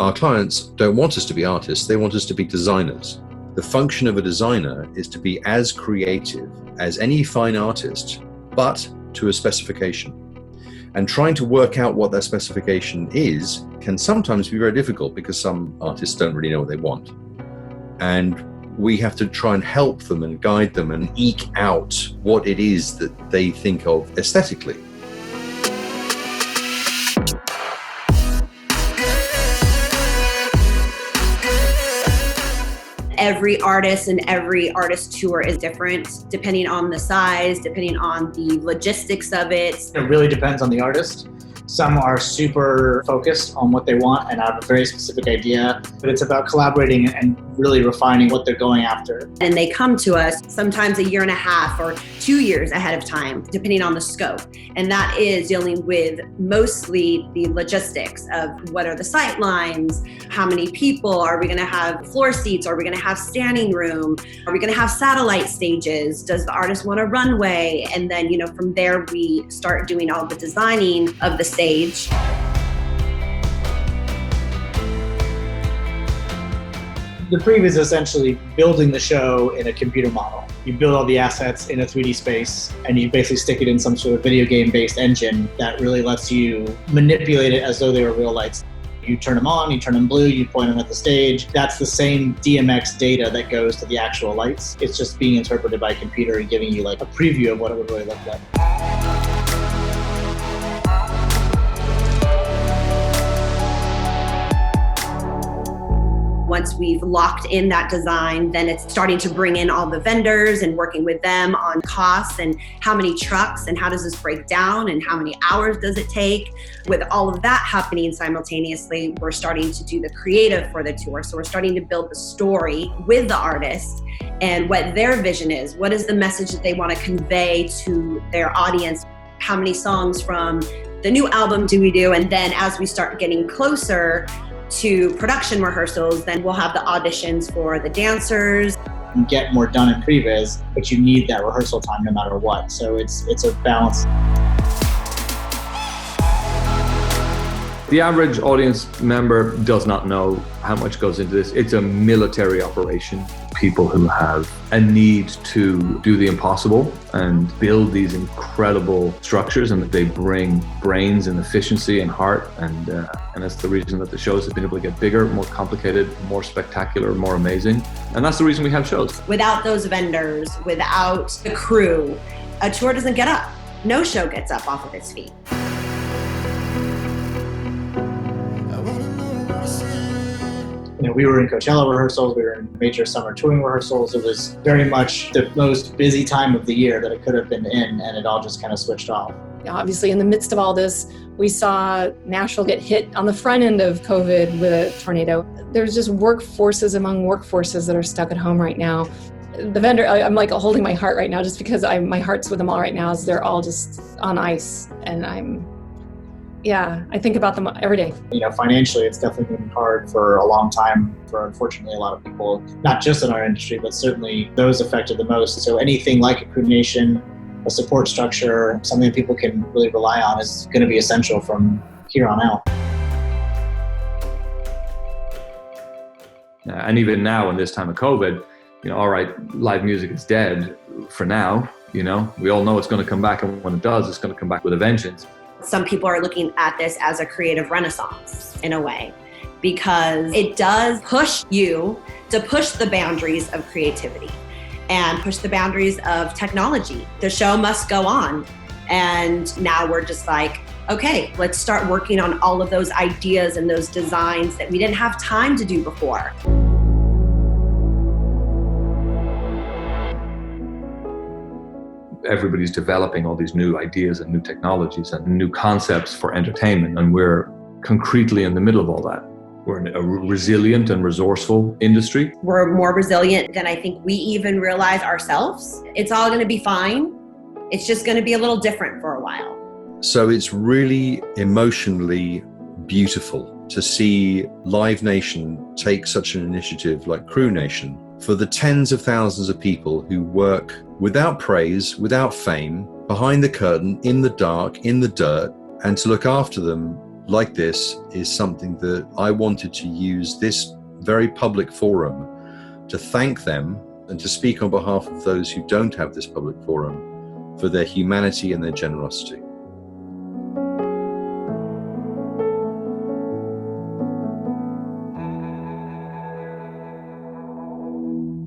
Our clients don't want us to be artists, they want us to be designers. The function of a designer is to be as creative as any fine artist, but to a specification. And trying to work out what that specification is can sometimes be very difficult because some artists don't really know what they want. And we have to try and help them and guide them and eke out what it is that they think of aesthetically. Every artist and every artist tour is different, depending on the size, depending on the logistics of it. It really depends on the artist. Some are super focused on what they want and have a very specific idea, but it's about collaborating and really refining what they're going after. And they come to us sometimes a year and a half or 2 years ahead of time, depending on the scope. And that is dealing with mostly the logistics of what are the sight lines, how many people, are we gonna have floor seats, are we gonna have standing room, are we gonna have satellite stages, does the artist want a runway? And then, from there we start doing all the designing of the stage. The preview is essentially building the show in a computer model. You build all the assets in a 3D space and you basically stick it in some sort of video game-based engine that really lets you manipulate it as though they were real lights. You turn them on, you turn them blue, you point them at the stage. That's the same DMX data that goes to the actual lights. It's just being interpreted by a computer and giving you like a preview of what it would really look like. Once we've locked in that design, then it's starting to bring in all the vendors and working with them on costs and how many trucks and how does this break down and how many hours does it take. With all of that happening simultaneously, we're starting to do the creative for the tour. So we're starting to build the story with the artist and what their vision is. What is the message that they want to convey to their audience? How many songs from the new album do we do? And then as we start getting closer to production rehearsals, then we'll have the auditions for the dancers. You get more done in previs, but you need that rehearsal time no matter what. So it's a balance. The average audience member does not know how much goes into this. It's a military operation. People who have a need to do the impossible and build these incredible structures, and that they bring brains and efficiency and heart, and that's the reason that the shows have been able to get bigger, more complicated, more spectacular, more amazing. And that's the reason we have shows. Without those vendors, without the crew, a tour doesn't get up. No show gets up off of its feet. We were in Coachella rehearsals, we were in major summer touring rehearsals. It was very much the most busy time of the year that it could have been in, and it all just kind of switched off. Obviously, in the midst of all this, we saw Nashville get hit on the front end of COVID with a tornado. There's just workforces among workforces that are stuck at home right now. The vendor, I'm like holding my heart right now just because my heart's with them all right now, as they're all just on ice, and I think about them every day. Financially, it's definitely been hard for a long time for, unfortunately, a lot of people, not just in our industry, but certainly those affected the most. So anything like a Crew Nation, a support structure, something that people can really rely on is going to be essential from here on out. And even now, in this time of COVID, all right, live music is dead for now. We all know it's going to come back, and when it does, it's going to come back with a vengeance. Some people are looking at this as a creative renaissance in a way, because it does push you to push the boundaries of creativity and push the boundaries of technology. The show must go on. And now we're just like, okay, let's start working on all of those ideas and those designs that we didn't have time to do before. Everybody's developing all these new ideas and new technologies and new concepts for entertainment, and we're concretely in the middle of all that. We're in a resilient and resourceful industry. We're more resilient than I think we even realize ourselves. It's all going to be fine. It's just going to be a little different for a while. So it's really emotionally beautiful to see Live Nation take such an initiative like Crew Nation for the tens of thousands of people who work without praise, without fame, behind the curtain, in the dark, in the dirt, and to look after them like this is something that I wanted to use this very public forum to thank them and to speak on behalf of those who don't have this public forum for their humanity and their generosity.